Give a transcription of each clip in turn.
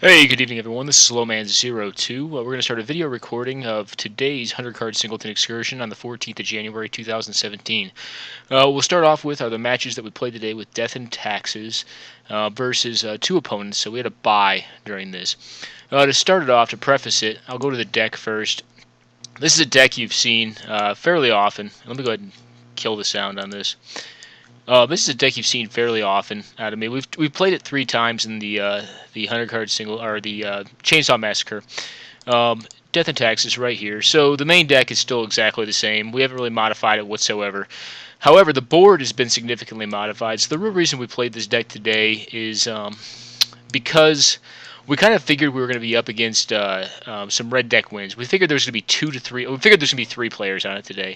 Hey, good evening everyone, this is Lowman02. We're going to start a video recording of today's 100-card singleton excursion on the 14th of January 2017. We'll start off with the matches that we played today with Death and Taxes versus two opponents, so we had a bye during this. To start it off, to preface it, I'll go to the deck first. This is a deck you've seen fairly often. Let me go ahead and kill the sound on this. This is a deck you've seen fairly often out of me. We've played it 3 times in the 100-card single or the Chainsaw Massacre. Death and Taxes right here. So the main deck is still exactly the same. We haven't really modified it whatsoever. However, the board has been significantly modified. So the real reason we played this deck today is because we kind of figured we were going to be up against some red deck wins. We figured there was going to be 2 to 3. We figured there's going to be 3 players on it today.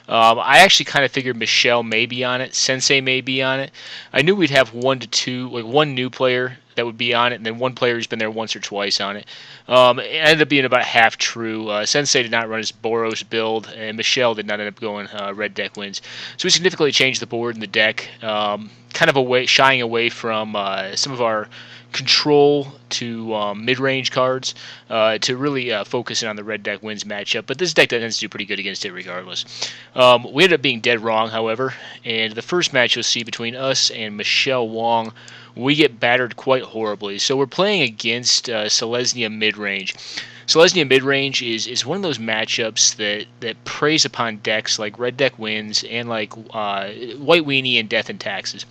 I actually kind of figured Michelle may be on it, Sensei may be on it. I knew we'd have 1 to 2, like one new player that would be on it, and then one player who's been there once or twice on it. It ended up being about half true. Sensei did not run his Boros build, and Michelle did not end up going red deck wins. So we significantly changed the board and the deck, kind of shying away from some of our control to mid-range cards to really focus in on the red deck wins matchup. But this deck tends to do pretty good against it regardless. We ended up being dead wrong, however, and the first match you'll see between us and Michelle Wong, we get battered quite horribly. So we're playing against Selesnya mid-range. Selesnya mid-range is one of those matchups that preys upon decks like Red Deck Wins and like White Weenie and Death and Taxes.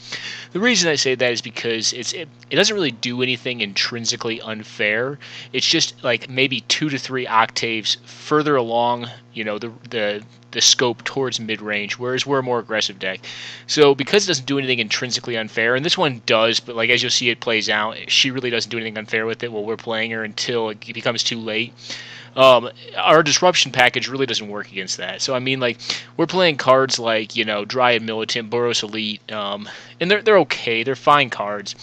The reason I say that is because it doesn't really do anything intrinsically unfair. It's just like maybe 2 to 3 octaves further along, you know, the scope towards mid-range, whereas we're a more aggressive deck. So because it doesn't do anything intrinsically unfair, and this one does, but like as you'll see it plays out, she really doesn't do anything unfair with it while we're playing her until it becomes too late. Our disruption package really doesn't work against that. So I mean, like, we're playing cards like, you know, Dryad Militant, Boros Elite, and they're okay, they're fine cards.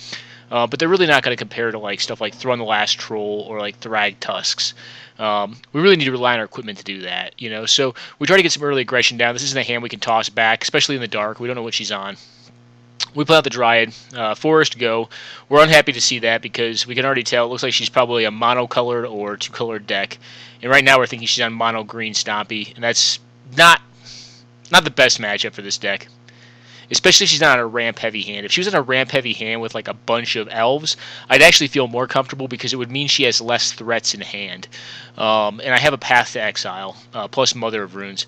But they're really not going to compare to like stuff like Throne the Last Troll or like Thrag Tusks. We really need to rely on our equipment to do that, you know. So we try to get some early aggression down. This isn't a hand we can toss back, especially in the dark. We don't know what she's on. We play out the Dryad, Forest Go. We're unhappy to see that because we can already tell it looks like she's probably a mono-colored or 2-colored deck. And right now we're thinking she's on mono-green Stompy, and that's not the best matchup for this deck. Especially if she's not on a ramp-heavy hand. If she was on a ramp-heavy hand with like a bunch of elves, I'd actually feel more comfortable because it would mean she has less threats in hand. And I have a Path to Exile, plus Mother of Runes.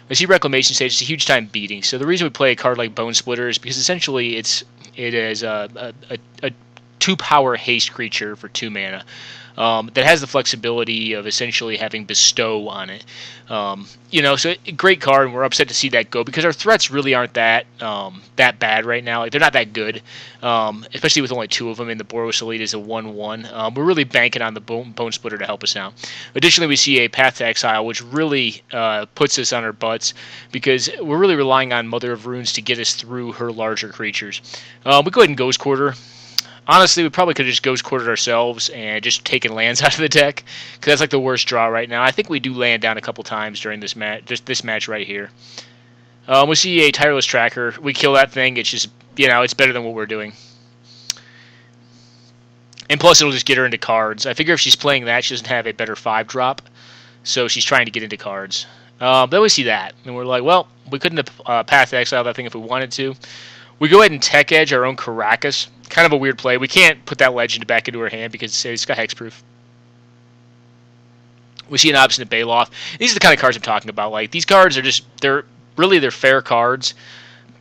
I see Reclamation Stage. It's a huge time beating. So the reason we play a card like Bone Splitter is because essentially it is a 2-power haste creature for 2 mana. That has the flexibility of essentially having Bestow on it. You know, so great card, and we're upset to see that go because our threats really aren't that bad right now. Like, they're not that good, especially with only 2 of them, and the Boros Elite is a 1/1. We're really banking on the Bone Splitter to help us out. Additionally, we see a Path to Exile, which really puts us on our butts because we're really relying on Mother of Runes to get us through her larger creatures. We go ahead and Ghost Quarter. Honestly, we probably could have just Ghost Quartered ourselves and just taken lands out of the deck, because that's like the worst draw right now. I think we do land down a couple times during this match, just this match right here. We see a Tireless Tracker. We kill that thing. It's just, you know, it's better than what we're doing. And plus, it'll just get her into cards. I figure if she's playing that, she doesn't have a better 5-drop, so she's trying to get into cards. Then we see that, and we're like, well, we couldn't have Path to Exile that thing if we wanted to. We go ahead and Tech Edge our own Caracas. Kind of a weird play. We can't put that legend back into her hand because it's got hexproof. We see an Obstinate Baloth. These are the kind of cards I'm talking about. Like, these cards are just, they're fair cards,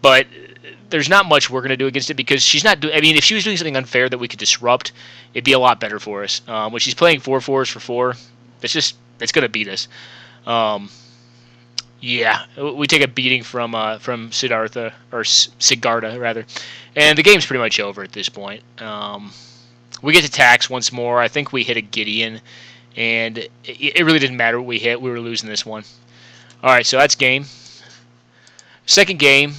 but there's not much we're going to do against it because she's not doing, I mean, if she was doing something unfair that we could disrupt, it'd be a lot better for us. When she's playing 4/4s for 4, it's going to beat us. Yeah, we take a beating from Siddhartha, or Sigarda, rather. And the game's pretty much over at this point. We get to tax once more. I think we hit a Gideon, and it really didn't matter what we hit. We were losing this one. Alright, so that's game. Second game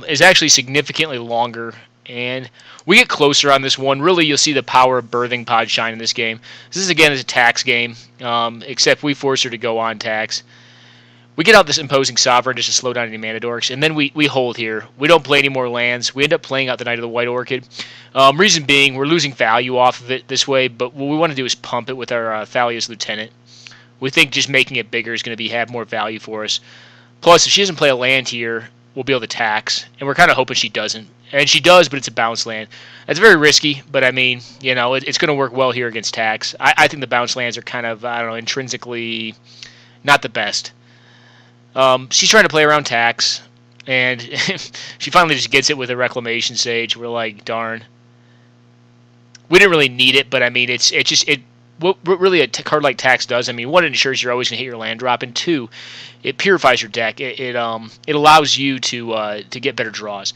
is actually significantly longer, and we get closer on this one. Really, you'll see the power of Birthing Pod shine in this game. This is, again, is a tax game, except we force her to go on tax. We get out this imposing sovereign just to slow down any mana dorks, and then we hold here. We don't play any more lands. We end up playing out the Knight of the White Orchid. Reason being, we're losing value off of it this way, but what we want to do is pump it with our Thalia's Lieutenant. We think just making it bigger is going to have more value for us. Plus, if she doesn't play a land here, we'll be able to tax, and we're kind of hoping she doesn't. And she does, but it's a bounce land. That's very risky, but I mean, it's going to work well here against tax. I think the bounce lands are kind of, I don't know, intrinsically not the best. She's trying to play around tax, and she finally just gets it with a Reclamation Sage. We're like, darn. We didn't really need it, but I mean, what really a card like tax does. I mean, one, it ensures you're always going to hit your land drop, and two, it purifies your deck. It allows you to get better draws.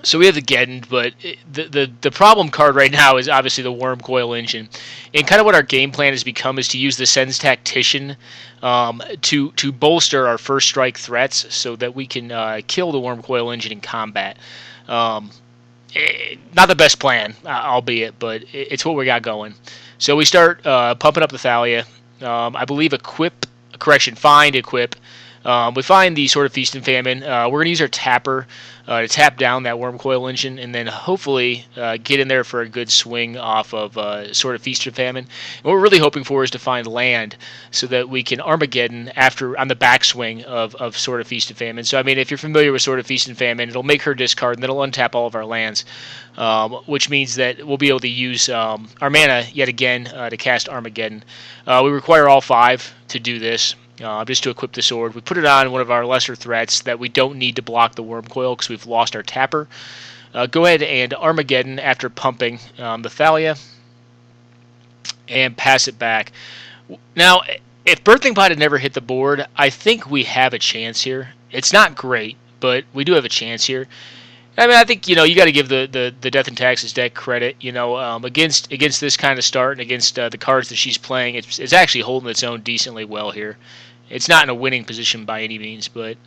So we have the Geddon, but the problem card right now is obviously the Wormcoil Engine. And kind of what our game plan has become is to use the Sen's Tactician to bolster our first strike threats so that we can kill the Wormcoil Engine in combat. Not the best plan, albeit, but it's what we got going. So we start pumping up the Thalia. I believe find equip. We find the Sword of Feast and Famine. We're going to use our tapper to tap down that Wormcoil Engine, and then hopefully get in there for a good swing off of Sword of Feast and Famine. And what we're really hoping for is to find land so that we can Armageddon on the backswing of Sword of Feast and Famine. So I mean, if you're familiar with Sword of Feast and Famine, it'll make her discard, and then it'll untap all of our lands, which means that we'll be able to use our mana yet again to cast Armageddon. We require all 5 to do this. Just to equip the sword. We put it on one of our lesser threats that we don't need to block the Wormcoil because we've lost our tapper. Go ahead and Armageddon after pumping the Thalia and pass it back. Now, if Birthing Pod had never hit the board, I think we have a chance here. It's not great, but we do have a chance here. I mean, I think, you got to give the Death and Taxes deck credit. Against this kind of start and against the cards that she's playing, it's actually holding its own decently well here. It's not in a winning position by any means, but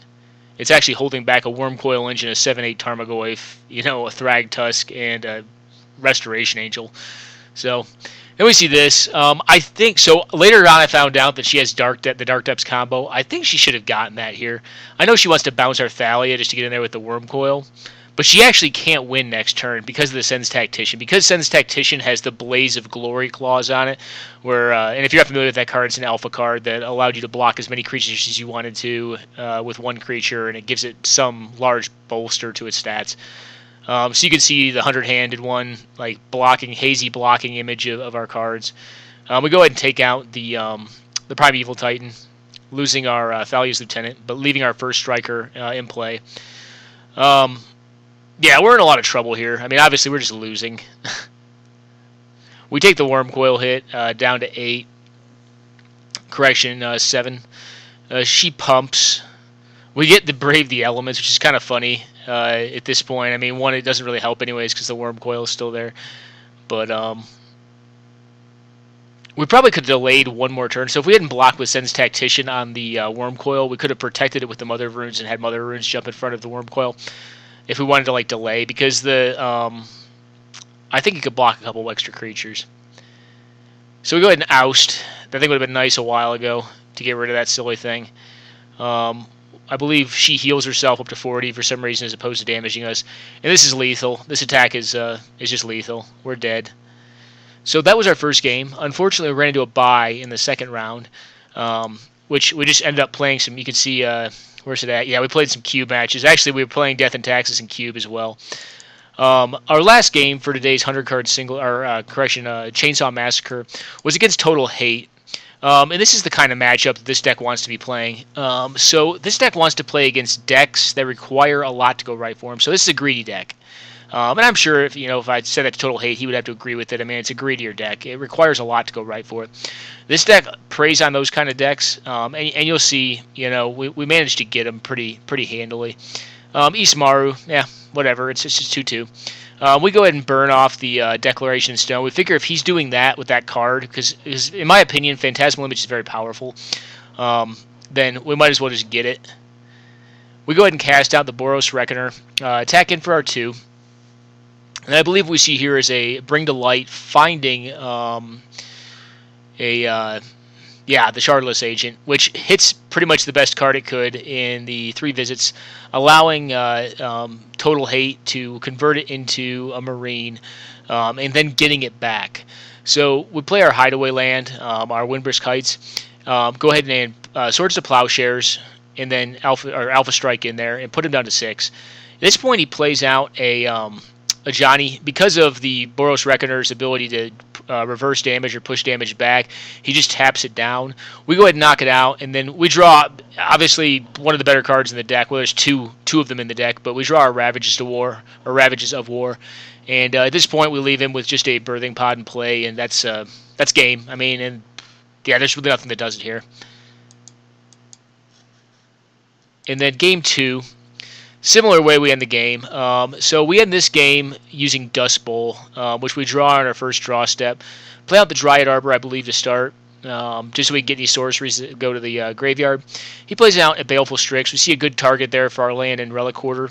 it's actually holding back a Wormcoil Engine, a 7/8 Tarmogoyf, a Thrag Tusk, and a Restoration Angel. So then we see this. I think so. Later on, I found out that she has the Dark Depths combo. I think she should have gotten that here. I know she wants to bounce our Thalia just to get in there with the Wormcoil. But she actually can't win next turn because of the Sen's Tactician. Because Sen's Tactician has the Blaze of Glory clause on it, where and if you're not familiar with that card, it's an alpha card that allowed you to block as many creatures as you wanted to with one creature, and it gives it some large bolster to its stats. So you can see the 100-handed one, like hazy blocking image of our cards. We go ahead and take out the Primeval Titan, losing our Thalia's Lieutenant, but leaving our first striker in play. Yeah, we're in a lot of trouble here. I mean, obviously, we're just losing. We take the Wormcoil hit down to 8. Correction, 7. She pumps. We get to Brave the Elements, which is kind of funny at this point. I mean, one, it doesn't really help anyways because the Wormcoil is still there. But we probably could have delayed one more turn. So if we hadn't blocked with Sen's Tactician on the Wormcoil, we could have protected it with the Mother of Runes and had Mother of Runes jump in front of the Wormcoil. If we wanted to delay, because I think you could block a couple extra creatures. So we go ahead and oust. That thing would have been nice a while ago to get rid of that silly thing. I believe she heals herself up to 40 for some reason as opposed to damaging us. And this is lethal. This attack is just lethal. We're dead. So that was our first game. Unfortunately, we ran into a bye in the second round, which we just ended up playing some. You can see. Where's it at? Yeah, we played some cube matches. Actually, we were playing Death and Taxes and cube as well. Our last game for today's 100-card Chainsaw Massacre was against Total Hate. And this is the kind of matchup that this deck wants to be playing. So this deck wants to play against decks that require a lot to go right for him. So this is a greedy deck. And I'm sure if I said that to Total Hate, he would have to agree with it. I mean, it's a greedier deck. It requires a lot to go right for it. This deck preys on those kind of decks, and you'll see, we managed to get him pretty handily. Ismaru, yeah, whatever. It's just 2/2. We go ahead and burn off the Declaration in Stone. We figure if he's doing that with that card, because in my opinion, Phantasmal Image is very powerful, then we might as well just get it. We go ahead and cast out the Boros Reckoner, attack in for our 2. And I believe we see here is a Bring to Light, finding a Yeah, the Shardless Agent, which hits pretty much the best card it could in the 3 visits, allowing Total Hate to convert it into a Marine, and then getting it back. So we play our Hideaway land, our Windbrisk Heights. Go ahead and Swords to Plowshares, and then Alpha Strike in there, and put him down to 6. At this point, he plays out a Johnny. Because of the Boros Reckoner's ability to reverse damage or push damage back, he just taps it down. We go ahead and knock it out, and then we draw, obviously, one of the better cards in the deck. Well, there's two of them in the deck, but we draw our Ravages of War. And at this point, we leave him with just a Birthing Pod in play, and that's game. I mean, and yeah, there's really nothing that does it here. And then game 2, similar way we end the game. So we end this game using Dust Bowl, which we draw on our first draw step. Play out the Dryad Arbor, I believe, to start, just so we can get any sorceries that go to the graveyard. He plays out a Baleful Strix. We see a good target there for our Land and Relic Hoarder,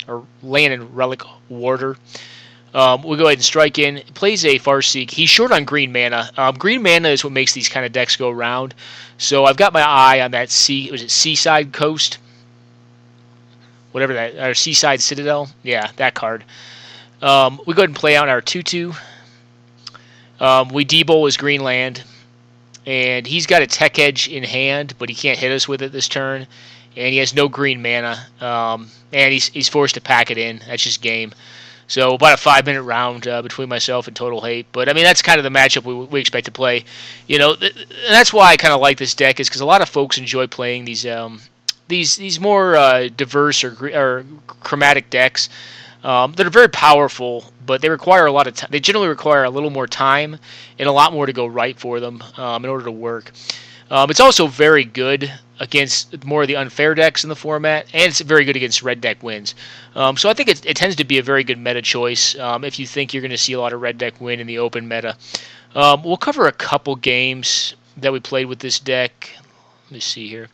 or Land and Relic Warder. We'll go ahead and strike in. Plays a Farseek. He's short on green mana. Green mana is what makes these kind of decks go around. So I've got my eye on that Seaside Coast? Whatever that, or Seaside Citadel. Yeah, that card. We go ahead and play out our 2/2. We debowl his green land. And he's got a Tech Edge in hand, but he can't hit us with it this turn. And he has no green mana. And he's forced to pack it in. That's just game. So about a 5-minute round between myself and Total Hate. But I mean, that's kind of the matchup we expect to play. You know, that's why I kind of like this deck, is because a lot of folks enjoy playing these more diverse or chromatic decks that are very powerful, but they require a lot of time. They generally require a little more time and a lot more to go right for them in order to work. It's also very good against more of the unfair decks in the format, and it's very good against red deck wins. So I think it tends to be a very good meta choice if you think you're going to see a lot of red deck win in the open meta. We'll cover a couple games that we played with this deck. Let me see here.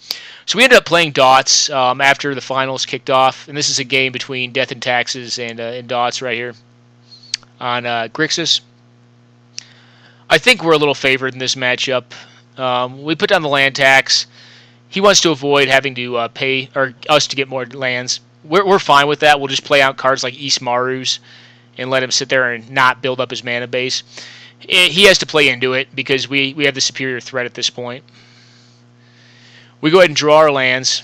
So we ended up playing Dots after the finals kicked off, and this is a game between Death and Taxes and Dots right here on Grixis. I think we're a little favored in this matchup. We put down the land tax. He wants to avoid having to pay, or us to get more lands. We're fine with that. We'll just play out cards like East Marus and let him sit there and not build up his mana base. He has to play into it because we have the superior threat at this point. We go ahead and draw our lands.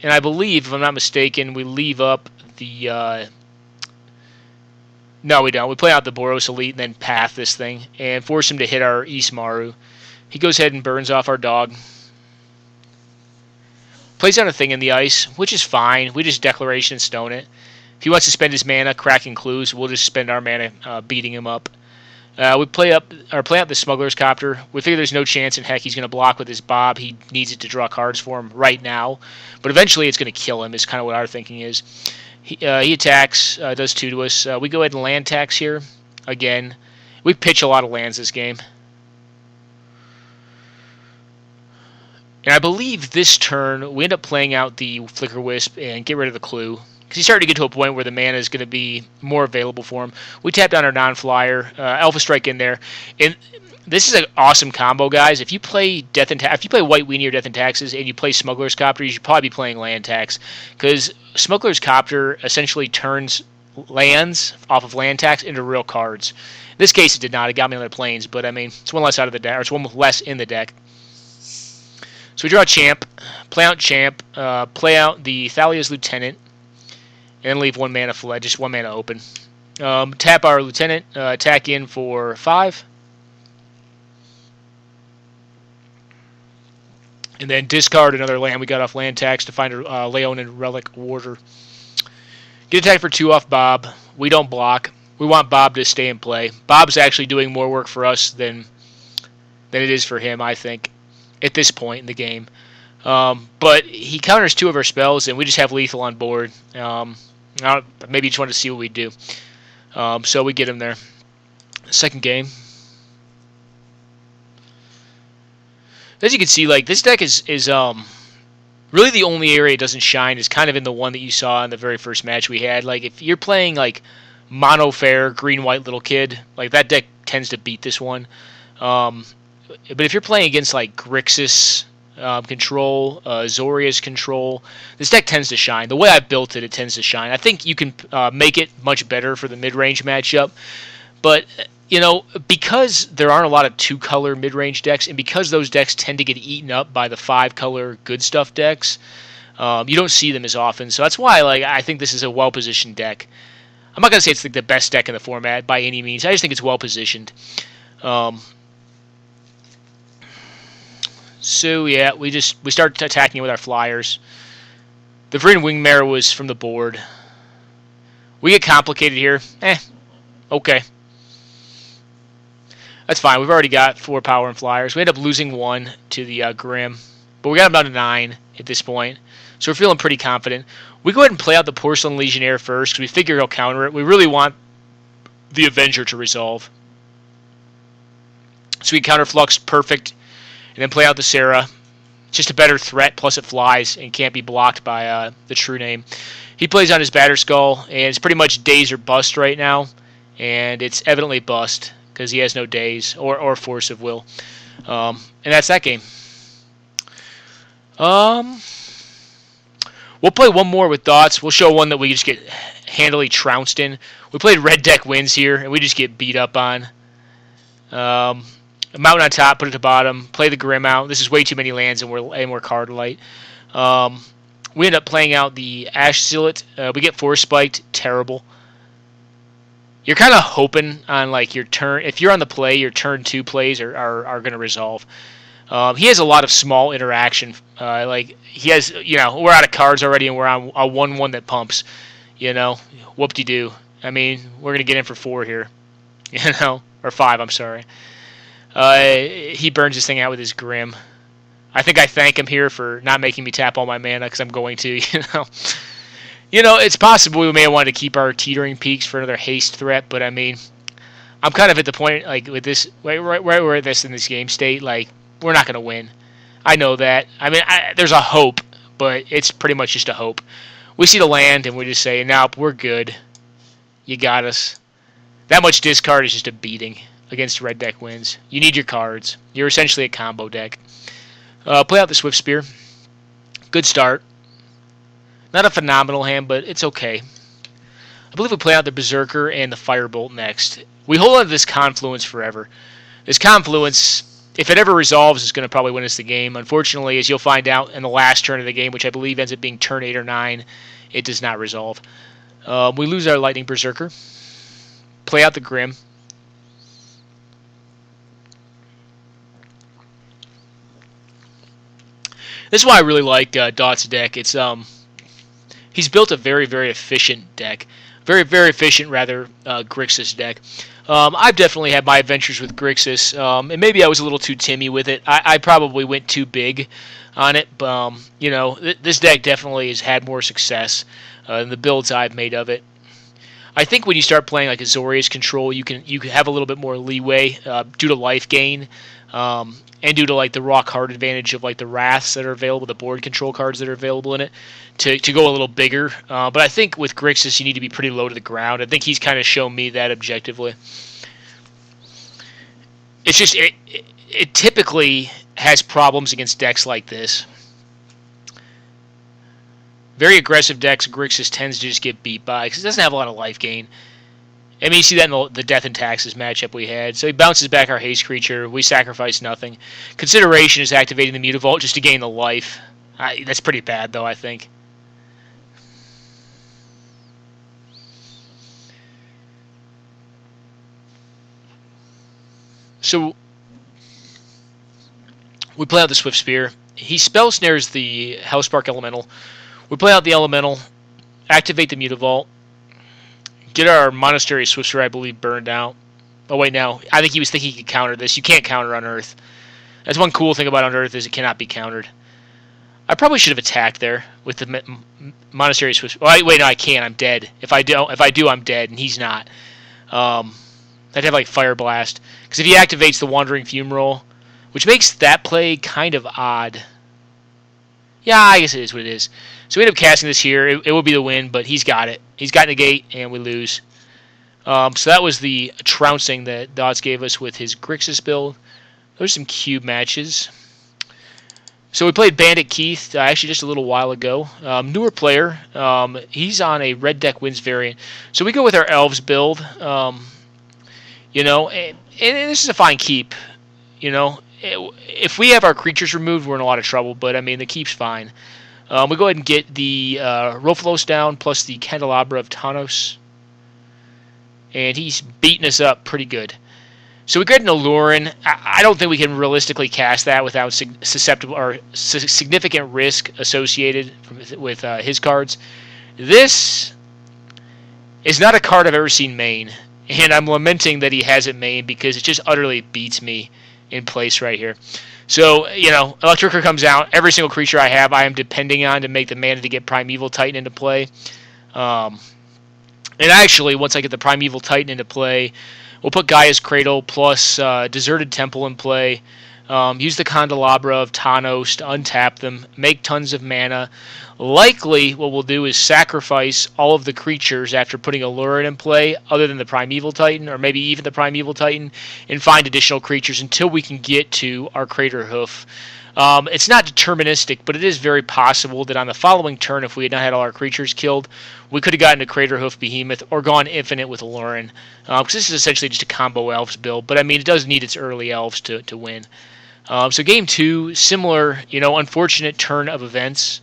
And I believe, if I'm not mistaken, we leave up the... No, we don't. We play out the Boros Elite and then path this thing and force him to hit our East Maru. He goes ahead and burns off our dog. Plays down a Thing in the Ice, which is fine. We just Declaration and Stone it. If he wants to spend his mana cracking clues, we'll just spend our mana beating him up. We play out the Smuggler's Copter. We figure there's no chance in heck he's going to block with his Bob. He needs it to draw cards for him right now. But eventually it's going to kill him, is kind of what our thinking is. He attacks, does 2 to us. We go ahead and land tax here. Again, we pitch a lot of lands this game. And I believe this turn, we end up playing out the Flicker Wisp and get rid of the Clue. Because he's starting to get to a point where the mana is going to be more available for him. We tap down our non-flyer, Alpha Strike in there. And this is an awesome combo, guys. If you play if you play White Weenie or Death and Taxes and you play Smuggler's Copter, you should probably be playing Land Tax. Because Smuggler's Copter essentially turns lands off of Land Tax into real cards. In this case, it did not. It got me on the plains, but I mean, it's one less out of the deck, or it's one less in the deck. So we draw Champ, play out Champ, play out the Thalia's Lieutenant, and then leave 1 mana flat, just 1 mana open. Tap our Lieutenant, attack in for 5. And then discard another land we got off land tax to find a Leon and Relic Warder. Get attacked for 2 off Bob. We don't block. We want Bob to stay in play. Bob's actually doing more work for us than it is for him, I think, at this point in the game. But he counters 2 of our spells, and we just have lethal on board. Maybe just wanted to see what we do. So we get him there. Second game. As you can see, like, this deck is really the only area it doesn't shine is kind of in the one that you saw in the very first match we had. Like, if you're playing, like, mono fair, green-white little kid, like, that deck tends to beat this one. But if you're playing against like Grixis control, Zoria's control, this deck tends to shine. The way I built it, it tends to shine. I think you can make it much better for the mid-range matchup. But, because there aren't a lot of 2-color mid-range decks, and because those decks tend to get eaten up by the 5-color good stuff decks, you don't see them as often. So that's why I think this is a well-positioned deck. I'm not going to say it's the best deck in the format by any means. I just think it's well-positioned. So, yeah, we start attacking with our flyers. The Vryn Wingmare was from the board. We get complicated here. Okay. That's fine. We've already got 4 power and flyers. We end up losing 1 to the Grim, but we got him down to 9 at this point, so we're feeling pretty confident. We go ahead and play out the Porcelain Legionnaire first because we figure he'll counter it. We really want the Avenger to resolve. So we counter Flux, perfect, and then play out the Sarah. Just a better threat, plus it flies and can't be blocked by the True Name. He plays on his Batterskull, and it's pretty much days or bust right now, and it's evidently bust because he has no days or force of will. And that's that game. We'll play one more with dots. We'll show one that we just get handily trounced in. We played red deck wins here, and we just get beat up on. Mountain on top, put it to bottom. Play the Grim out. This is way too many lands, and we're card light. We end up playing out the Ash Zealot. We get force spiked. Terrible. You're kind of hoping on your turn. If you're on the play, your turn 2 plays are going to resolve. He has a lot of small interaction. He has, we're out of cards already, and we're on a 1/1 that pumps. Whoop-de-doo. I mean, we're going to get in for 4 here. Or 5, I'm sorry. He burns this thing out with his Grim. I think I thank him here for not making me tap all my mana because I'm going to, it's possible we may have wanted to keep our Teetering Peaks for another haste threat, but I mean, I'm kind of at the point, with this, right where in this game state, we're not going to win. I know that. I mean, there's a hope, but it's pretty much just a hope. We see the land, and we just say, nope, we're good. You got us. That much discard is just a beating against red deck wins. You need your cards. You're essentially a combo deck. Play out the Swift Spear. Good start. Not a phenomenal hand, but it's okay. I believe we play out the Berserker and the Firebolt next. We hold on to this Confluence forever. This Confluence, if it ever resolves, is going to probably win us the game. Unfortunately, as you'll find out in the last turn of the game, which I believe ends up being turn 8 or 9, it does not resolve. We lose our Lightning Berserker. Play out the Grim. This is why I really like Dot's deck. It's he's built a very, very efficient deck. Very, very efficient, rather, Grixis deck. I've definitely had my adventures with Grixis, and maybe I was a little too Timmy with it. I probably went too big on it, but, this deck definitely has had more success than the builds I've made of it. I think when you start playing like a Zoria's control, you can have a little bit more leeway due to life gain, and due to the raw card advantage of the Wraths that are available, the board control cards that are available in it, to go a little bigger. But I think with Grixis, you need to be pretty low to the ground. I think he's kind of shown me that objectively. It's just it typically has problems against decks like this. Very aggressive decks, Grixis tends to just get beat by because it doesn't have a lot of life gain. I mean, you see that in the Death and Taxes matchup we had. So he bounces back our haste creature. We sacrifice nothing. Consideration is activating the Mutavault just to gain the life. That's pretty bad, though, I think. So we play out the Swift Spear. He spell snares the Hellspark Elemental. We play out the Elemental, activate the Mutavault, get our Monastery Swift Spear, I believe, burned out. Oh, wait, no. I think he was thinking he could counter this. You can't counter on Earth. That's one cool thing about Unearth is it cannot be countered. I probably should have attacked there with the Monastery Swift. Oh, wait, no, I can't. I'm dead. If I do, I'm dead, and he's not. I'd have Fire Blast because if he activates the Wandering Fumarole, which makes that play kind of odd. Yeah, I guess it is what it is. So we end up casting this here. It will be the win, but he's got it. He's got Negate, and we lose. So that was the trouncing that Dots gave us with his Grixis build. Those are some cube matches. So we played Bandit Keith actually just a little while ago. Newer player. He's on a red deck wins variant. So we go with our elves build. And this is a fine keep. If we have our creatures removed, we're in a lot of trouble. But I mean, the keep's fine. We go ahead and get the Rofalos down plus the Candelabra of Tanos. And he's beating us up pretty good. So we get an Alurin. I don't think we can realistically cast that without significant risk associated with his cards. This is not a card I've ever seen main, and I'm lamenting that he hasn't main because it just utterly beats me in place right here. So, Electrica comes out. Every single creature I have, I am depending on to make the mana to get Primeval Titan into play. And actually, once I get the Primeval Titan into play, we'll put Gaia's Cradle plus Deserted Temple in play. Use the Candelabra of Tanos to untap them. Make tons of mana. Likely, what we'll do is sacrifice all of the creatures after putting a Lurin in play, other than the Primeval Titan, or maybe even the Primeval Titan, and find additional creatures until we can get to our Crater Hoof. It's not deterministic, but it is very possible that on the following turn, if we had not had all our creatures killed, we could have gotten a Crater Hoof Behemoth or gone infinite with Alurin. Because this is essentially just a combo elves build, but I mean, it does need its early elves to win. So game 2, similar, unfortunate turn of events.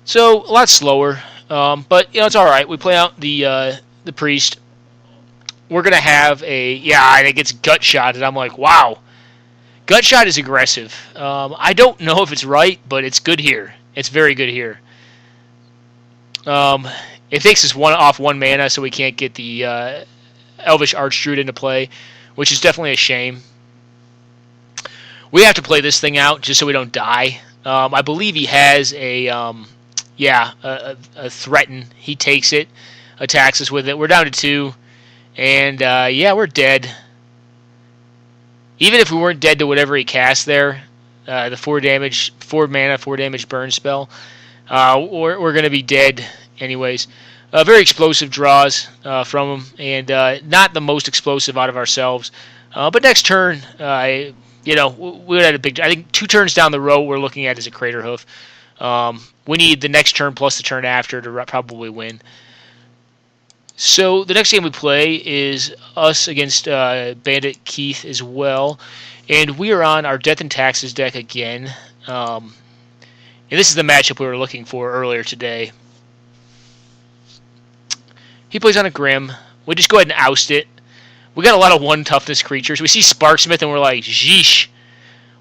So a lot slower, but it's all right. We play out the priest. We're gonna have and it gets gut shot, and I'm like, wow, gut shot is aggressive. I don't know if it's right, but it's good here. It's very good here. It takes us one mana, so we can't get the Elvish Archdruid into play, which is definitely a shame. We have to play this thing out just so we don't die. I believe he has a threaten. He takes it, attacks us with it. We're down to 2. And, we're dead. Even if we weren't dead to whatever he cast there, the 4 mana, 4 damage burn spell, we're going to be dead anyways. Very explosive draws from him, and not the most explosive out of ourselves. But next turn, we had a big... I think 2 turns down the road we're looking at is a Crater Hoof. We need the next turn plus the turn after to probably win. So the next game we play is us against Bandit Keith as well. And we are on our Death and Taxes deck again. And this is the matchup we were looking for earlier today. He plays on a Grim. We just go ahead and oust it. We got a lot of 1 toughness creatures. We see Sparksmith and we're like, sheesh,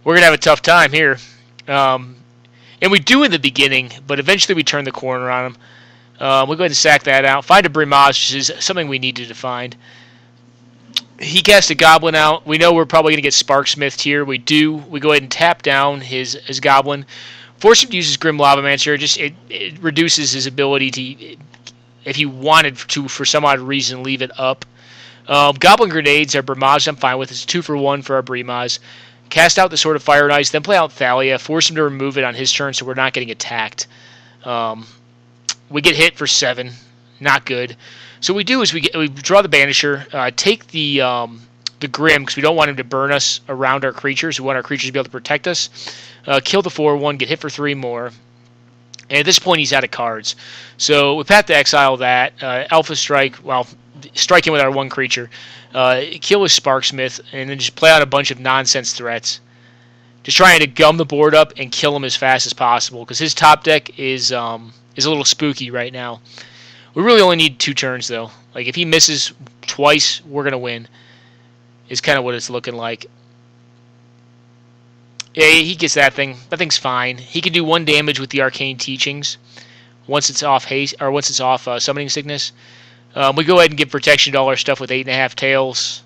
we're going to have a tough time here. And we do in the beginning, but eventually we turn the corner on him. We'll go ahead and sack that out. Find a Brimaz, which is something we needed to find. He casts a Goblin out. We know we're probably going to get Sparksmithed here. We do. We go ahead and tap down his Goblin. Force him to use his Grim Lavamancer. It reduces his ability to, if he wanted to, for some odd reason, leave it up. Goblin Grenades are Brimaz I'm fine with. It's 2 for 1 for our Brimaz. Cast out the Sword of Fire and Ice, then play out Thalia. Force him to remove it on his turn so we're not getting attacked. We get hit for 7. Not good. So what we do is we draw the Banisher, take the Grim, because we don't want him to burn us around our creatures. We want our creatures to be able to protect us. Kill the 4/1, get hit for 3 more. And at this point, he's out of cards. So we have to exile that. Alpha Strike, strike him with our 1 creature. Kill his Sparksmith, and then just play out a bunch of nonsense threats. Just trying to gum the board up and kill him as fast as possible, because his top deck is a little spooky right now. We really only need 2 turns, though. Like, if he misses twice, we're going to win. Is kind of what it's looking like. Yeah, he gets that thing. That thing's fine. He can do 1 damage with the Arcane Teachings once it's off haste, or once it's off Summoning Sickness. We go ahead and give protection to all our stuff with 8.5 Tails.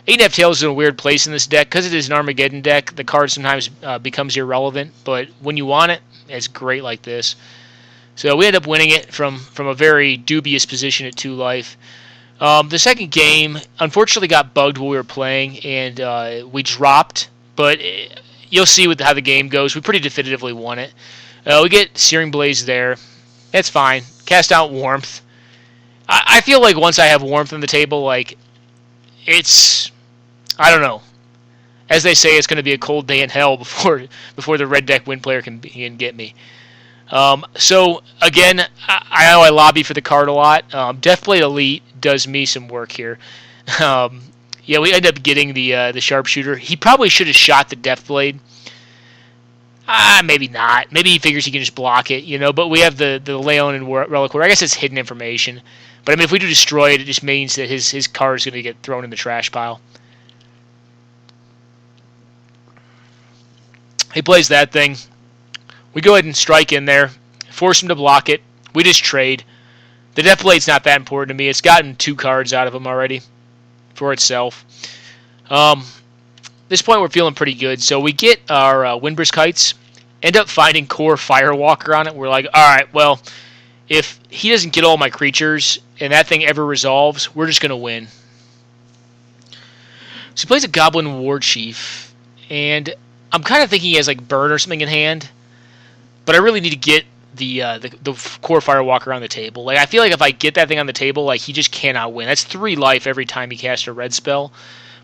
8.5 Tails is in a weird place in this deck. Because it is an Armageddon deck, the card sometimes becomes irrelevant. But when you want it, it's great like this. So we end up winning it from a very dubious position at 2 life. The second game, unfortunately, got bugged while we were playing, and we dropped. But you'll see how the game goes. We pretty definitively won it. We get Searing Blaze there. That's fine. Cast out Warmth. I feel like once I have warmth on the table, like, it's, I don't know. As they say, it's going to be a cold day in hell before the red deck win player can get me. So again, I know I lobby for the card a lot. Deathblade Elite does me some work here. Um, yeah, we end up getting the sharpshooter. He probably should have shot the Deathblade. Maybe not. Maybe he figures he can just block it, you know. But we have the Leon and Relic Order. I guess it's hidden information. But I mean, if we do destroy it, it just means that his card is going to get thrown in the trash pile. He plays that thing. We go ahead and strike in there, force him to block it. We just trade. The Deathblade's not that important to me. It's gotten 2 cards out of him already for itself. This point we're feeling pretty good. So we get our Windbrisk Kites, end up finding Core Firewalker on it. We're like, all right, well, if he doesn't get all my creatures and that thing ever resolves, we're just going to win. So he plays a Goblin War Chief, and I'm kind of thinking he has like Burn or something in hand, but I really need to get the Core Firewalker on the table. Like, I feel like if I get that thing on the table, like, he just cannot win. That's 3 life every time he casts a red spell.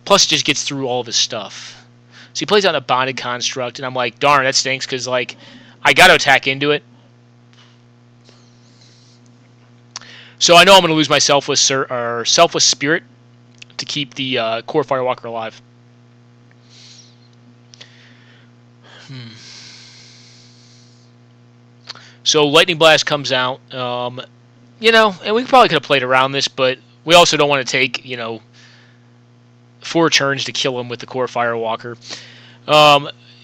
Plus, it just gets through all of his stuff. So he plays on a Bonded Construct, and I'm like, darn, that stinks, because, like, I got to attack into it. So I know I'm going to lose my Selfless Spirit to keep the Core Firewalker alive. So Lightning Blast comes out, you know, and we probably could have played around this, but we also don't want to take, you know, 4 turns to kill him with the Core Firewalker.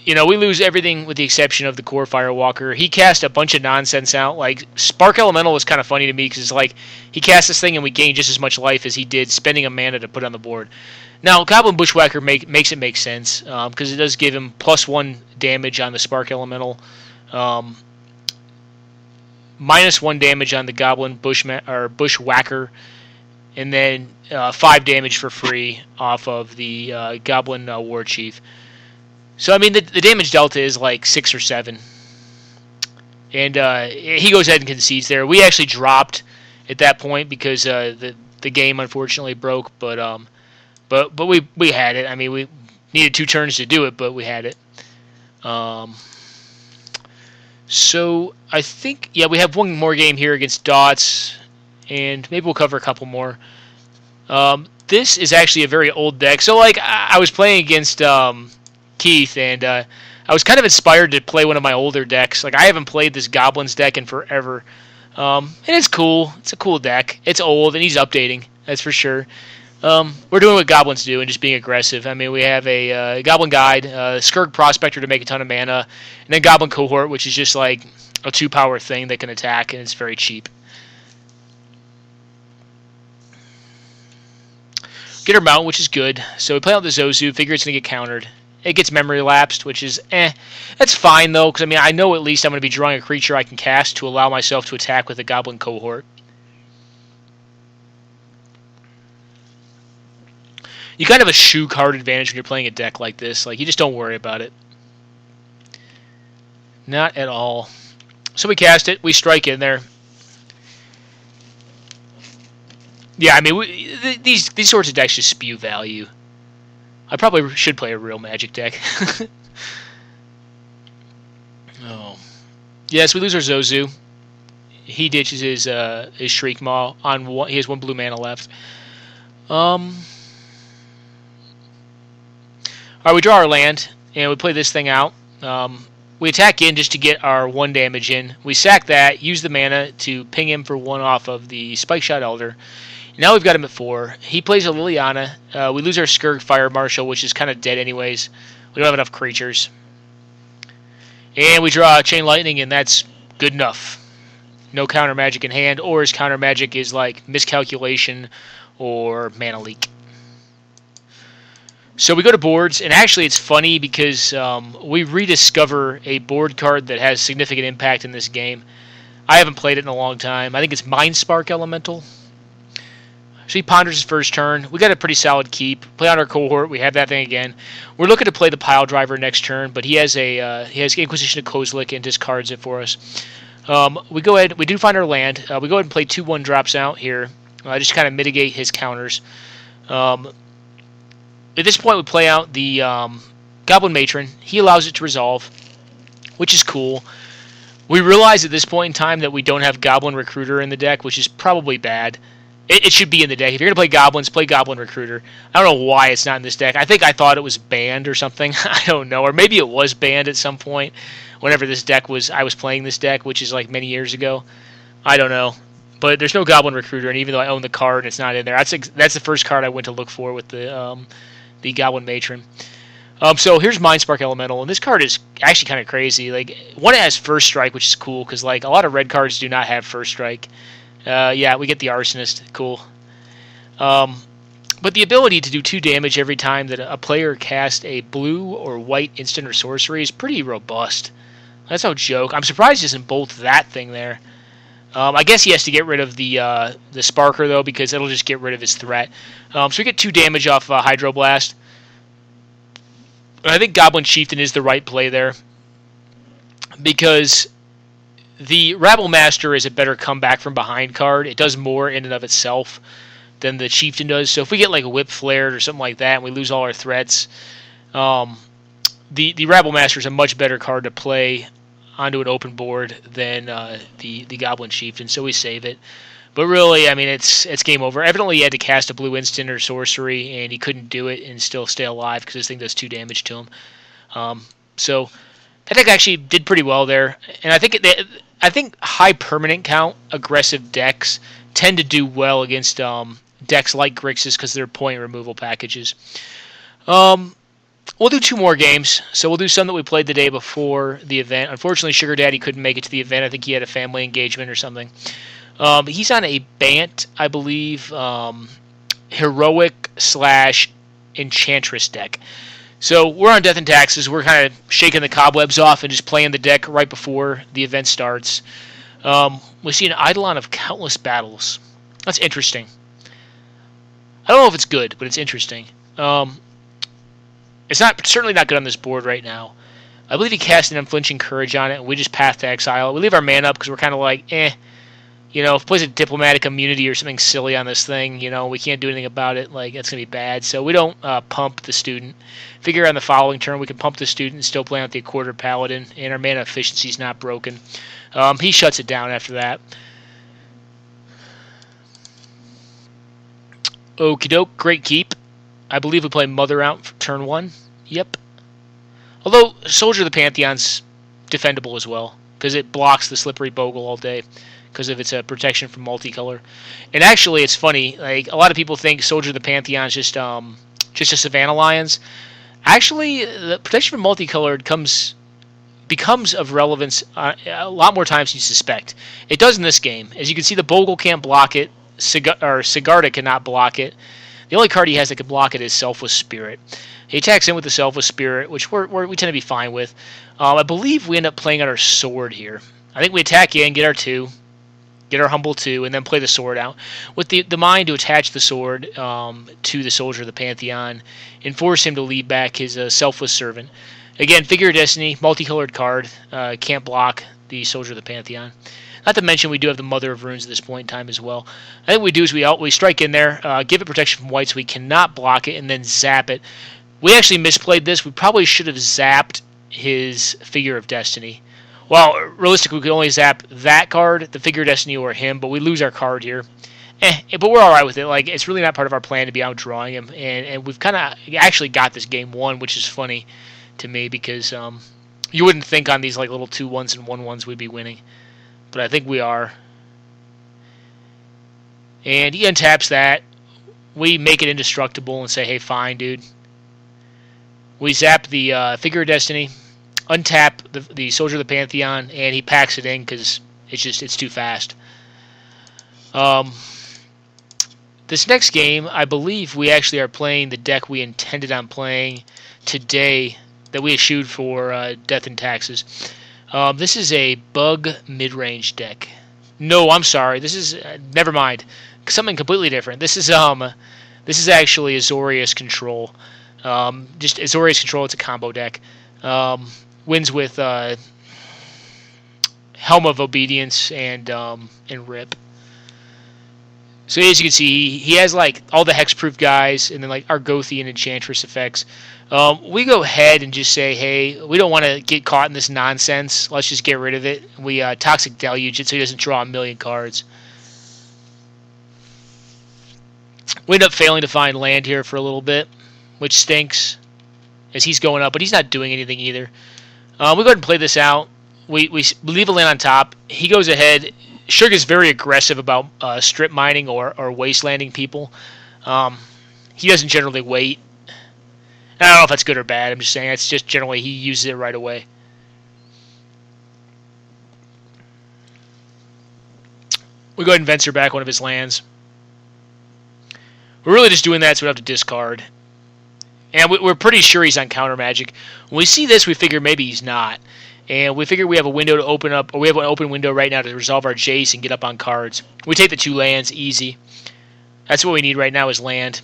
You know, we lose everything with the exception of the Core Firewalker. He cast a bunch of nonsense out. Like, Spark Elemental was kind of funny to me because it's like he cast this thing and we gain just as much life as he did spending a mana to put on the board. Now, Goblin Bushwhacker makes it make sense because it does give him +1 damage on the Spark Elemental, -1 damage on the Goblin Bushwhacker, and then 5 damage for free off of the Goblin War Chief. So, I mean, the damage delta is like 6 or 7. And he goes ahead and concedes there. We actually dropped at that point because the game unfortunately broke, but we had it. I mean, we needed 2 turns to do it, but we had it. So I think, yeah, we have one more game here against Dots, and maybe we'll cover a couple more. This is actually a very old deck. So, like, I was playing against Keith, and I was kind of inspired to play one of my older decks. Like, I haven't played this Goblins deck in forever. And it's cool. It's a cool deck. It's old, and he's updating, that's for sure. We're doing what Goblins do and just being aggressive. I mean, we have a Goblin Guide, Skirk Prospector to make a ton of mana, and then Goblin Cohort, which is just like a 2-power thing that can attack, and it's very cheap. Get our Mount, which is good. So we play out the Zozu, figure it's going to get countered. It gets Memory Lapsed, which is That's fine, though, because I mean, I know at least I'm going to be drawing a creature I can cast to allow myself to attack with a Goblin Cohort. You kind of have a shoe card advantage when you're playing a deck like this. Like, you just don't worry about it. Not at all. So we cast it. We strike in there. Yeah, I mean, these sorts of decks just spew value. I probably should play a real Magic deck. Oh. Yes, we lose our Zozu. He ditches his Shriek Maw on one. He has 1 blue mana left. Alright, we draw our land, and we play this thing out. We attack in just to get our 1 damage in. We sack that, use the mana to ping him for 1 off of the Spike Shot Elder. Now we've got him at 4. He plays a Liliana. We lose our Skirk Fire Marshal, which is kind of dead anyways. We don't have enough creatures. And we draw Chain Lightning, and that's good enough. No counter magic in hand, or his counter magic is like Miscalculation or Mana Leak. So we go to boards, and actually it's funny because we rediscover a board card that has significant impact in this game. I haven't played it in a long time. I think it's Mind Spark Elemental. So he ponders his first turn. We got a pretty solid keep. Play on our Cohort. We have that thing again. We're looking to play the Pile Driver next turn, but he has Inquisition of Kozilek and discards it for us. We go ahead. We do find our land. We go ahead and play 2/1 drops out here. just kind of mitigate his counters. At this point, we play out the Goblin Matron. He allows it to resolve, which is cool. We realize at this point in time that we don't have Goblin Recruiter in the deck, which is probably bad. It should be in the deck. If you're going to play Goblins, play Goblin Recruiter. I don't know why it's not in this deck. I think I thought it was banned or something. I don't know. Or maybe it was banned at some point whenever I was playing this deck, which is like many years ago. I don't know. But there's no Goblin Recruiter, and even though I own the card, it's not in there. That's the first card I went to look for with the Goblin Matron. So here's Mind Spark Elemental, and this card is actually kind of crazy. Like, one, it has First Strike, which is cool, because like a lot of red cards do not have First Strike. Yeah, we get the Arsonist. Cool. But the ability to do 2 damage every time that a player casts a blue or white instant or sorcery is pretty robust. That's no joke. I'm surprised he doesn't bolt that thing there. I guess he has to get rid of the Sparker, though, because it'll just get rid of his threat. So we get 2 damage off Hydroblast. I think Goblin Chieftain is the right play there, because the Rabble Master is a better comeback from behind card. It does more in and of itself than the Chieftain does. So if we get like a Whip Flared or something like that and we lose all our threats, the Rabble Master is a much better card to play onto an open board than the Goblin Chieftain, so we save it. But really, I mean, it's game over. Evidently, he had to cast a blue instant or sorcery, and he couldn't do it and still stay alive because this thing does 2 damage to him. So that deck actually did pretty well there, and I think high permanent count aggressive decks tend to do well against decks like Grixis because they're point removal packages. We'll do 2 more games. So we'll do some that we played the day before the event. Unfortunately, Sugar Daddy couldn't make it to the event. I think he had a family engagement or something. He's on a Bant, I believe, Heroic/Enchantress deck. So we're on Death and Taxes. We're kind of shaking the cobwebs off and just playing the deck right before the event starts. We see an Eidolon of Countless Battles. That's interesting. I don't know if it's good, but it's interesting. It's certainly not good on this board right now. I believe he cast an Unflinching Courage on it, and we just Path to Exile. We leave our mana up because we're kind of like, you know, if he plays a Diplomatic Immunity or something silly on this thing, you know, we can't do anything about it. Like, that's going to be bad. So we don't pump the student. Figure on the following turn we can pump the student and still play out the Quarter Paladin, and our mana efficiency is not broken. He shuts it down after that. Okie doke, great keep. I believe we play Mother out for turn 1. Yep. Although Soldier of the Pantheon's defendable as well, because it blocks the Slippery Bogle all day because of its protection from multicolor. And actually, it's funny. Like, a lot of people think Soldier of the Pantheon is just a Savannah Lions. Actually, the protection from multicolored becomes of relevance a lot more times than you suspect. It does in this game. As you can see, the Bogle can't block it. Sigarda cannot block it. The only card he has that can block it is Selfless Spirit. He attacks in with the Selfless Spirit, which we tend to be fine with. I believe we end up playing on our sword here. I think we attack in, get our 2, get our Humble 2, and then play the sword out. With the mind to attach the sword to the Soldier of the Pantheon and force him to lead back his Selfless Servant. Again, Figure of Destiny, multicolored card, can't block the Soldier of the Pantheon. Not to mention we do have the Mother of Runes at this point in time as well. I think what we do is we strike in there, give it protection from white so we cannot block it, and then zap it. We actually misplayed this. We probably should have zapped his Figure of Destiny. Well, realistically, we could only zap that card, the Figure of Destiny, or him, but we lose our card here. But we're alright with it. Like, it's really not part of our plan to be outdrawing him, and we've kind of actually got this game won, which is funny to me because you wouldn't think on these like little 2-1s and 1-1s we'd be winning. But I think we are. And he untaps that. We make it indestructible and say, hey, fine, dude. We zap the Figure of Destiny, untap the Soldier of the Pantheon, and he packs it in because it's too fast. This next game, I believe we actually are playing the deck we intended on playing today that we eschewed for Death and Taxes. This is a bug mid-range deck. No, I'm sorry. This is never mind. Something completely different. This is actually Azorius Control. Just Azorius Control. It's a combo deck. Wins with Helm of Obedience and Rip. So as you can see, he has like all the hexproof guys, and then like Argothian and Enchantress effects. We go ahead and just say, hey, we don't want to get caught in this nonsense. Let's just get rid of it. We Toxic Deluge it so he doesn't draw a million cards. We end up failing to find land here for a little bit, which stinks, as he's going up, but he's not doing anything either. We go ahead and play this out. We leave a land on top. He goes ahead. Shurg is very aggressive about strip mining or wastelanding people. He doesn't generally wait. I don't know if that's good or bad. I'm just saying it's just generally he uses it right away. We go ahead and venture back one of his lands. We're really just doing that so we don't have to discard. And we're pretty sure he's on counter magic. When we see this, we figure maybe he's not. And we figure we have a window to open up, or we have an open window right now to resolve our Jace and get up on cards. We take the 2 lands, easy. That's what we need right now is land.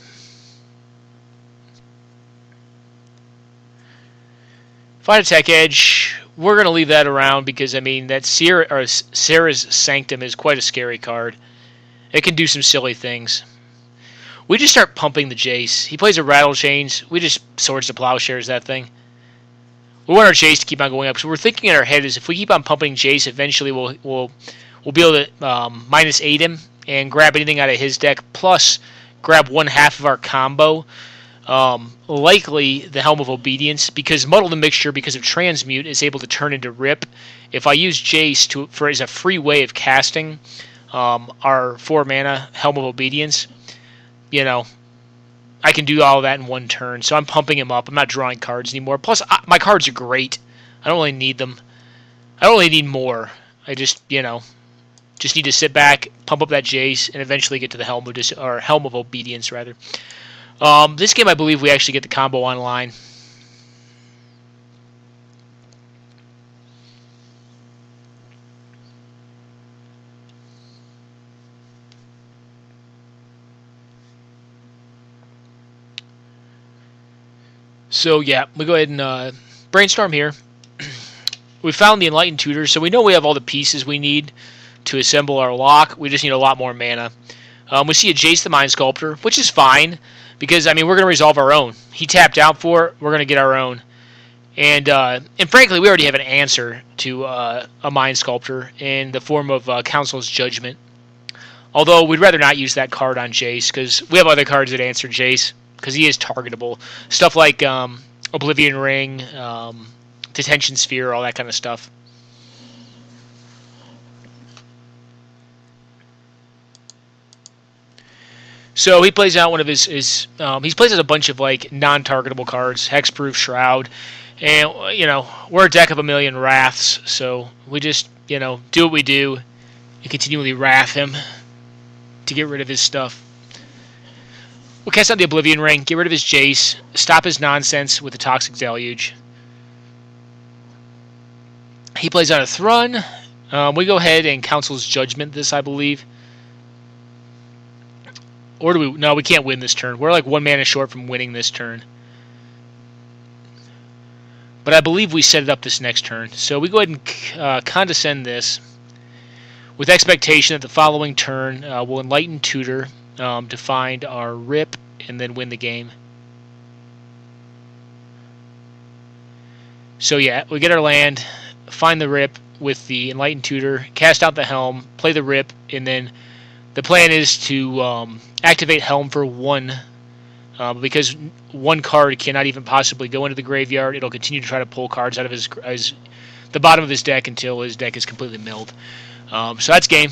Find a tech edge. We're going to leave that around because, I mean, that Sarah's Sanctum is quite a scary card. It can do some silly things. We just start pumping the Jace. He plays a Rattle Chains. We just Swords to Plowshares that thing. We want our Jace to keep on going up. So we're thinking in our head is if we keep on pumping Jace, eventually we'll be able to -8 him and grab anything out of his deck, plus grab 1/2 of our combo. Likely the Helm of Obedience, because Muddle the Mixture, because of Transmute, is able to turn into Rip. If I use Jace as a free way of casting our 4 mana Helm of Obedience, you know, I can do all of that in 1 turn. So I'm pumping him up. I'm not drawing cards anymore. Plus, my cards are great. I don't really need them. I don't really need more. I just, just need to sit back, pump up that Jace, and eventually get to the Helm of Obedience, rather. This game, I believe we actually get the combo online. So yeah, we go ahead and brainstorm here. We found the Enlightened Tutor, so we know we have all the pieces we need to assemble our lock. We just need a lot more mana. We see a Jace the Mind Sculptor, which is fine, because, I mean, we're going to resolve our own. He tapped out for it, we're going to get our own. And frankly, we already have an answer to a Mind Sculptor in the form of Council's Judgment. Although, we'd rather not use that card on Jace, because we have other cards that answer Jace, because he is targetable. Stuff like Oblivion Ring, Detention Sphere, all that kind of stuff. So he plays out one of his he plays out a bunch of like non-targetable cards, Hexproof, Shroud, and we're a deck of a million Wraths, so we just do what we do and continually wrath him to get rid of his stuff. We'll cast out the Oblivion Ring, get rid of his Jace, stop his nonsense with the Toxic Deluge. He plays out a Thrun. We go ahead and Council's Judgment this, I believe. Or do we? No, we can't win this turn. We're like 1 mana short from winning this turn. But I believe we set it up this next turn. So we go ahead and condescend this with expectation that the following turn we'll Enlighten Tutor to find our Rip and then win the game. So yeah, we get our land, find the Rip with the Enlightened Tutor, cast out the Helm, play the Rip, and then the plan is to activate Helm for 1, because 1 card cannot even possibly go into the graveyard. It'll continue to try to pull cards out of the bottom of his deck until his deck is completely milled. So that's game.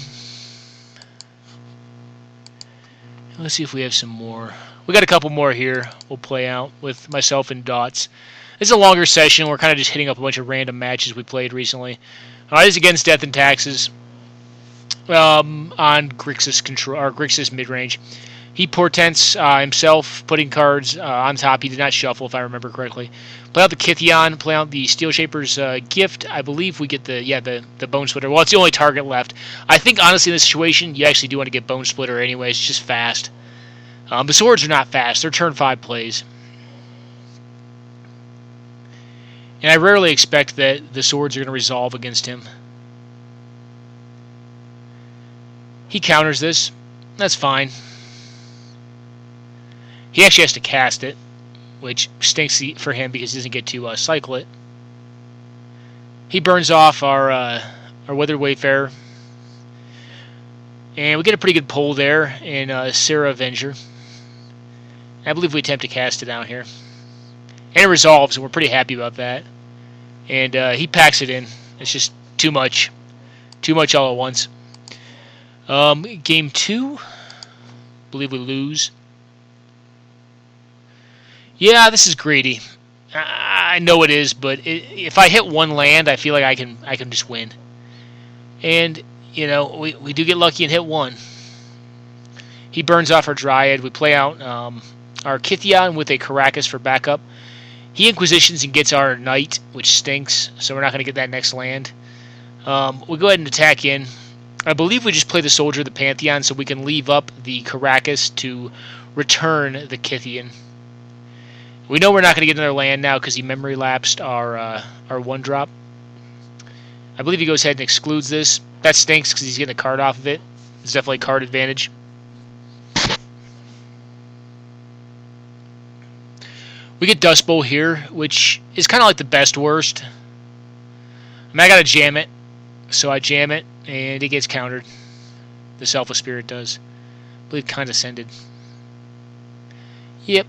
Let's see if we have some more. We got a couple more here we'll play out with myself and Dots. It's a longer session. We're kind of just hitting up a bunch of random matches we played recently. This is against Death and Taxes on Grixis control or Grixis midrange. He portents himself, putting cards on top. He did not shuffle, if I remember correctly. Play out the Kithion, play out the Steel Shaper's Gift. I believe we get the Bone Splitter. Well, it's the only target left. I think, honestly, in this situation, you actually do want to get Bone Splitter anyways. It's just fast. The swords are not fast. They're turn 5 plays. And I rarely expect that the swords are going to resolve against him. He counters this. That's fine. He actually has to cast it, which stinks for him because he doesn't get to cycle it. He burns off our Weathered Wayfarer. And we get a pretty good pull there in Sarah Avenger. I believe we attempt to cast it down here. And it resolves, and we're pretty happy about that. And he packs it in. It's just too much. Too much all at once. Game 2. Believe we lose. Yeah, this is greedy. I know it is, but if I hit one land, I feel like I can just win. And, you know, we do get lucky and hit one. He burns off our Dryad. We play out our Kytheon with a Caracas for backup. He Inquisitions and gets our Knight, which stinks, so we're not going to get that next land. We'll go ahead and attack in. I believe we just play the Soldier of the Pantheon so we can leave up the Caracas to return the Kytheon. We know we're not going to get another land now because he memory lapsed our 1-drop. I believe he goes ahead and excludes this. That stinks because he's getting a card off of it. It's definitely card advantage. We get Dust Bowl here, which is kind of like the best worst. I mean, I got to jam it. So I jam it, and it gets countered. The Selfless Spirit does. I believe Condescended. Yep.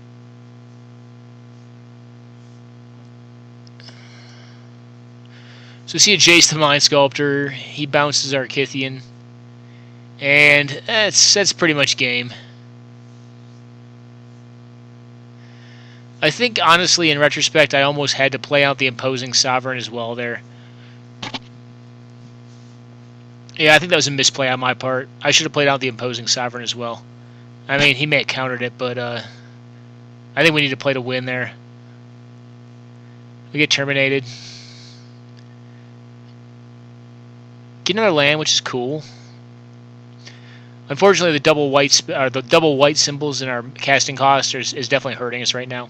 So we see a Jace the Mind Sculptor. He bounces our Kytheon. And that's pretty much game. I think, honestly, in retrospect, I almost had to play out the Imposing Sovereign as well there. Yeah, I think that was a misplay on my part. I should have played out the Imposing Sovereign as well. I mean, he may have countered it, but I think we need to play to win there. We get terminated. Get another land, which is cool. Unfortunately, the double white symbols in our casting cost is definitely hurting us right now.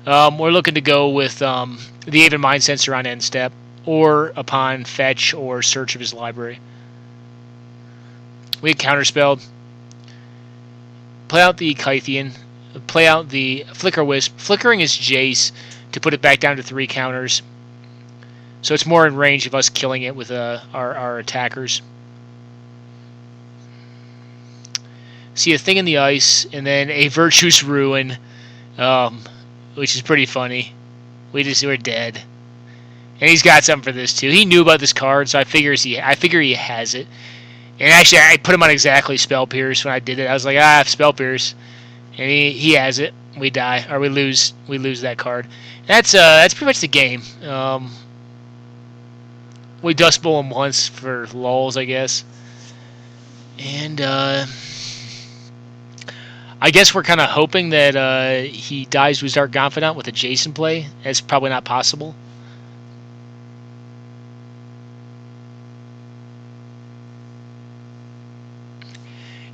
We're looking to go with the Aven Mind Sensor on end step, or upon fetch or search of his library. We get counterspelled. Play out the Kytheon. Play out the Flicker Wisp. Flickering is Jace to put it back down to 3 counters. So it's more in range of us killing it with our attackers. See a Thing in the Ice, and then a Virtuous Ruin, which is pretty funny. We're dead. And he's got something for this too. He knew about this card, so I figure he has it. And actually, I put him on exactly Spell Pierce when I did it. I was like, I have Spell Pierce, and he has it. We die, or we lose that card. That's pretty much the game. We Dust Bowl him once for lulz, I guess. And I guess we're kind of hoping that he dies with Dark Confidant with a Jason play. That's probably not possible.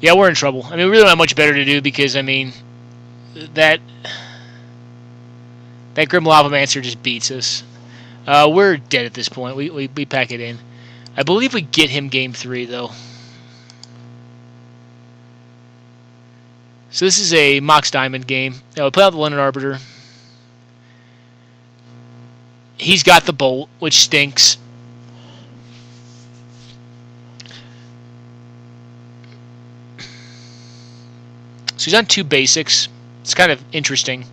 Yeah, we're in trouble. I mean, we really don't have much better to do because, I mean, that Grim Lavamancer just beats us. We're dead at this point. We pack it in. I believe we get him game 3, though. So this is a Mox Diamond game. Now we play out the London Arbiter. He's got the Bolt, which stinks. So he's on 2 basics. It's kind of interesting.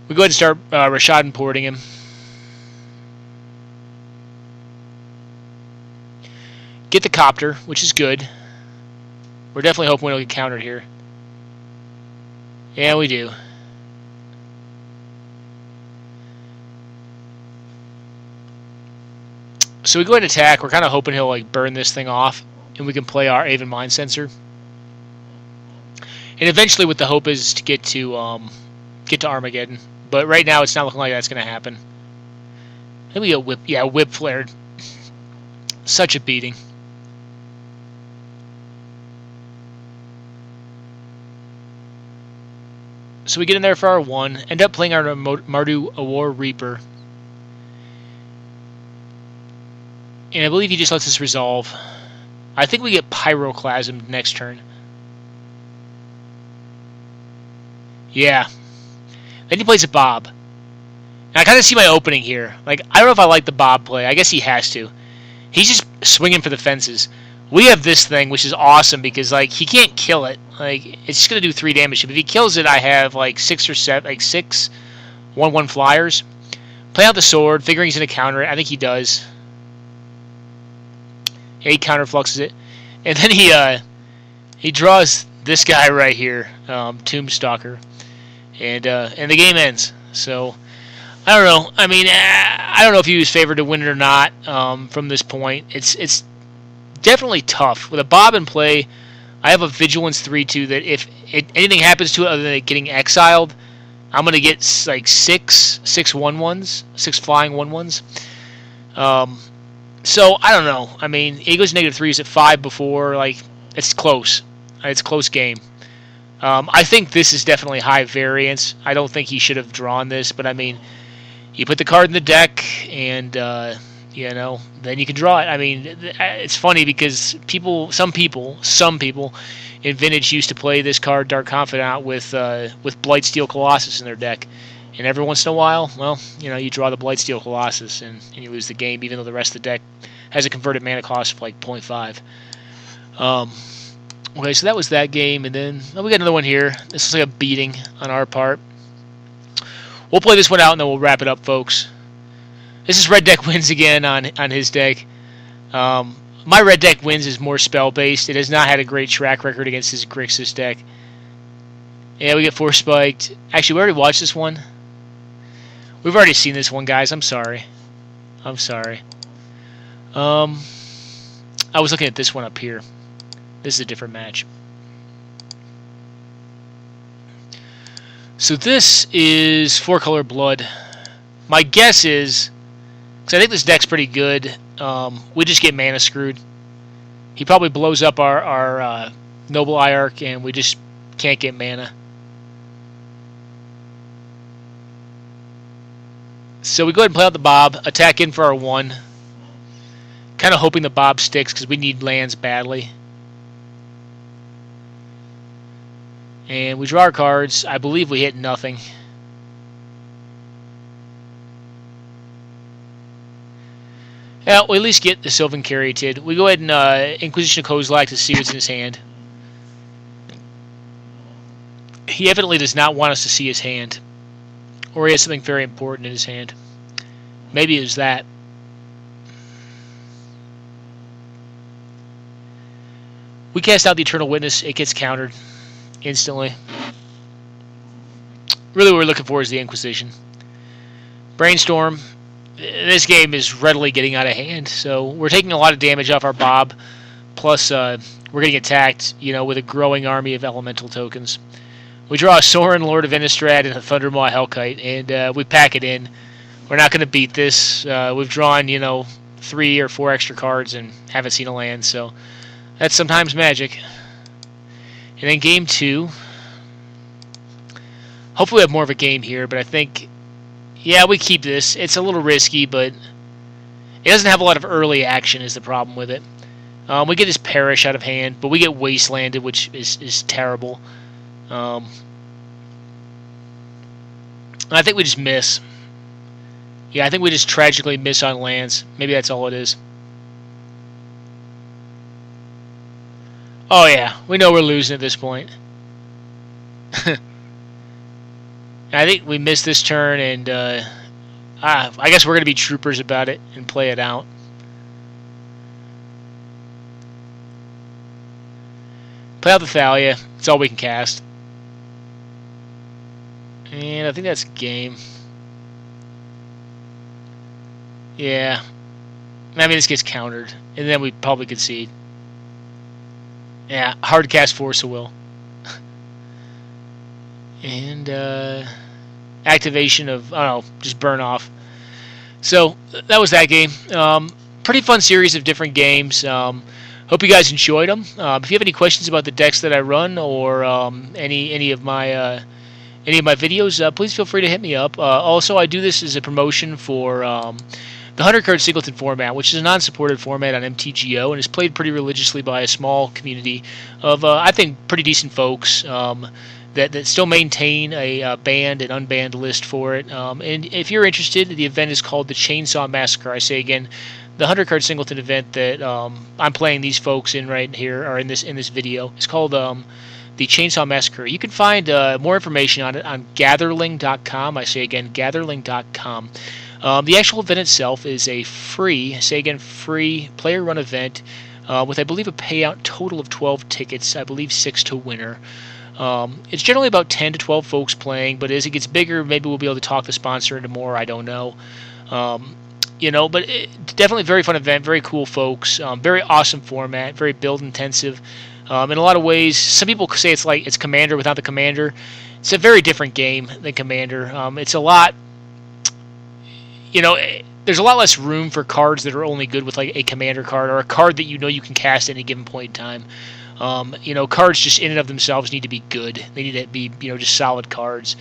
We go ahead and start Rashad importing him. Get the Copter, which is good. We're definitely hoping we don't get countered here. Yeah, we do. So we go ahead and attack. We're kind of hoping he'll like burn this thing off, and we can play our Aven Mind Sensor. And eventually, what the hope is to get to Armageddon. But right now, it's not looking like that's going to happen. I think we get whip. Yeah, whip flared. Such a beating. So we get in there for our 1. End up playing our Mardu War Reaper. And I believe he just lets us resolve. I think we get Pyroclasm next turn. Yeah. Then he plays a Bob. And I kind of see my opening here. Like, I don't know if I like the Bob play. I guess he has to. He's just swinging for the fences. We have this thing, which is awesome because, like, he can't kill it. Like, it's just going to do 3 damage. But if he kills it, I have, like, 6 or 7, like, 6 1/1 flyers. Play out the sword, figuring he's going to counter it. I think he does. Yeah, he counterfluxes it. And then he draws this guy right here, Tombstalker. And the game ends. So, I don't know. I mean, I don't know if he was favored to win it or not from this point. It's definitely tough. With a Bob in play, I have a Vigilance 3-2 that if anything happens to it other than it getting exiled, I'm going to get like 6 1/1s, 6 flying 1/1s. So, I don't know. I mean, he goes -3s at 5 before. Like, it's close. It's a close game. I think this is definitely high variance. I don't think he should have drawn this, but I mean, you put the card in the deck, and you know, then you can draw it. I mean, it's funny because some people in Vintage used to play this card, Dark Confidant, with Blightsteel Colossus in their deck, and every once in a while, well, you know, you draw the Blightsteel Colossus and you lose the game, even though the rest of the deck has a converted mana cost of like 0.5. Okay, so that was that game, and then we got another one here. This is like a beating on our part. We'll play this one out, and then we'll wrap it up, folks. This is Red Deck Wins again on his deck. My Red Deck Wins is more spell-based. It has not had a great track record against his Grixis deck. Yeah, we get 4 spiked. Actually, we already watched this one. We've already seen this one, guys. I'm sorry. I'm sorry. I was looking at this one up here. This is a different match. So this is 4-color Blood. My guess is, because I think this deck's pretty good, we just get mana screwed. He probably blows up our Noble Iarch, and we just can't get mana. So we go ahead and play out the Bob, attack in for our 1. Kind of hoping the Bob sticks because we need lands badly. And we draw our cards. I believe we hit nothing. Yeah, we at least get the Sylvan Caryatid. We go ahead and Inquisition of Kozilek to see what's in his hand. He evidently does not want us to see his hand. Or he has something very important in his hand. Maybe it was that. We cast out the Eternal Witness. It gets countered instantly. Really what we're looking for is the Inquisition. Brainstorm. This game is readily getting out of hand, so we're taking a lot of damage off our Bob, plus we're getting attacked, you know, with a growing army of elemental tokens. We draw a Sorin, Lord of Innistrad, and a Thundermaw Hellkite, and we pack it in. We're not going to beat this. We've drawn, you know, 3 or 4 extra cards and haven't seen a land, so that's sometimes magic. And then game 2. Hopefully we have more of a game here, but I think, yeah, we keep this. It's a little risky, but it doesn't have a lot of early action is the problem with it. We get his Perish out of hand, but we get Wastelanded, which is terrible. I think we just miss. Yeah, I think we just tragically miss on lands. Maybe that's all it is. Oh yeah, we know we're losing at this point. I think we missed this turn, and I guess we're going to be troopers about it and play it out. Play out the Thalia. It's all we can cast. And I think that's game. Yeah. I mean, this gets countered, and then we probably concede. Yeah, hard cast Force of Will. And activation of, I don't know, just burn off. So that was that game. Pretty fun series of different games. Hope you guys enjoyed them. If you have any questions about the decks that I run or any of my videos, please feel free to hit me up. Also, I do this as a promotion for the 100-card singleton format, which is a non-supported format on MTGO and is played pretty religiously by a small community of, I think, pretty decent folks. that still maintain a banned and unbanned list for it. And if you're interested, the event is called the Chainsaw Massacre. I say again, the 100-card singleton event that I'm playing these folks in right here, or in this video, is called the Chainsaw Massacre. You can find more information on it on gatherling.com. I say again, gatherling.com. The actual event itself is a free, say again, free player-run event with, I believe, a payout total of 12 tickets. I believe 6 to winner. It's generally about 10 to 12 folks playing, but as it gets bigger, maybe we'll be able to talk the sponsor into more. I don't know. But definitely a very fun event, very cool folks, very awesome format, very build intensive. In a lot of ways, some people say it's Commander without the Commander. It's a very different game than Commander. It's a lot, there's a lot less room for cards that are only good with like a Commander card or a card that you can cast at any given point in time. Cards just in and of themselves need to be good. They need to be, just solid cards.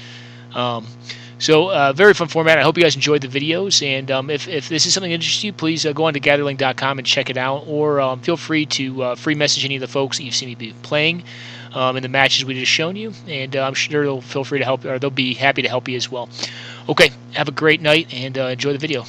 Very fun format. I hope you guys enjoyed the videos, and if this is something that interests you, please go on to gatherling.com and check it out, or feel free to free message any of the folks that you've seen me be playing in the matches we just shown you, and I'm sure they'll feel free to help, or they'll be happy to help you as well. Okay, have a great night, and enjoy the video.